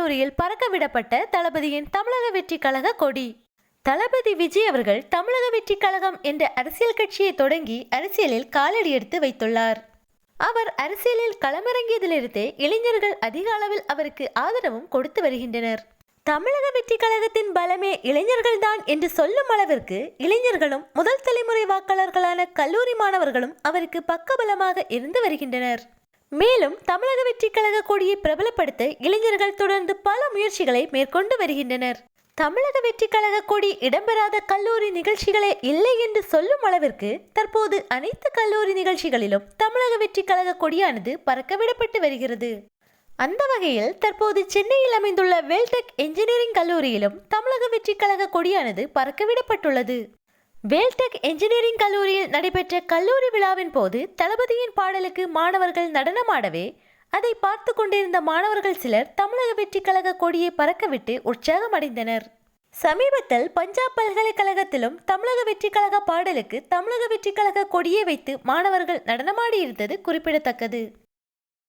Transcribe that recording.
கல்லூரியில் பறக்கவிடப்பட்ட தளபதியின் தமிழக வெற்றி கழக கொடி. தளபதி விஜய் அவர்கள் தமிழக வெற்றி கழகம் என்ற அரசியல் கட்சியை தொடங்கி அரசியலில் காலடி எடுத்து வைத்துள்ளார். அவர் அரசியலில் களமிறங்கியதிலிருந்தே இளைஞர்கள் அதிக அளவில் அவருக்கு ஆதரவும் கொடுத்து வருகின்றனர். தமிழக வெற்றி கழகத்தின் பலமே இளைஞர்கள்தான் என்று சொல்லும் அளவிற்கு இளைஞர்களும் முதல் தலைமுறை வாக்காளர்களான கல்லூரி மாணவர்களும் அவருக்கு பக்கபலமாக இருந்து வருகின்றனர். மேலும் தமிழக வெற்றி கழக கொடியை பிரபலப்படுத்த இளைஞர்கள் தொடர்ந்து பல முயற்சிகளை மேற்கொண்டு வருகின்றனர். தமிழக வெற்றி கழக கொடி இடம்பெறாத கல்லூரி நிகழ்ச்சிகளே இல்லை என்று சொல்லும் அளவிற்கு தற்போது அனைத்து கல்லூரி நிகழ்ச்சிகளிலும் தமிழக வெற்றி கழக கொடியானது பறக்கவிடப்பட்டு வருகிறது. அந்த வகையில் தற்போது சென்னையில் அமைந்துள்ள வேல்டெக் என்ஜினியரிங் கல்லூரியிலும் தமிழக வெற்றி கழக கொடியானது பறக்கவிடப்பட்டுள்ளது. வேல்டெக் என்ஜினியரிங் கல்லூரியில் நடைபெற்ற கல்லூரி விழாவின் போது தளபதியின் பாடலுக்கு மாணவர்கள் நடனமாடவே அதை பார்த்து கொண்டிருந்த மாணவர்கள் சிலர் தமிழக வெற்றி கழக கொடியை பறக்கவிட்டு உற்சாகம் அடைந்தனர். சமீபத்தில் பஞ்சாப் பல்கலைக்கழகத்திலும் தமிழக வெற்றி கழக பாடலுக்கு தமிழக வெற்றி கழக கொடியை வைத்து மாணவர்கள் நடனமாடி இருந்தது குறிப்பிடத்தக்கது.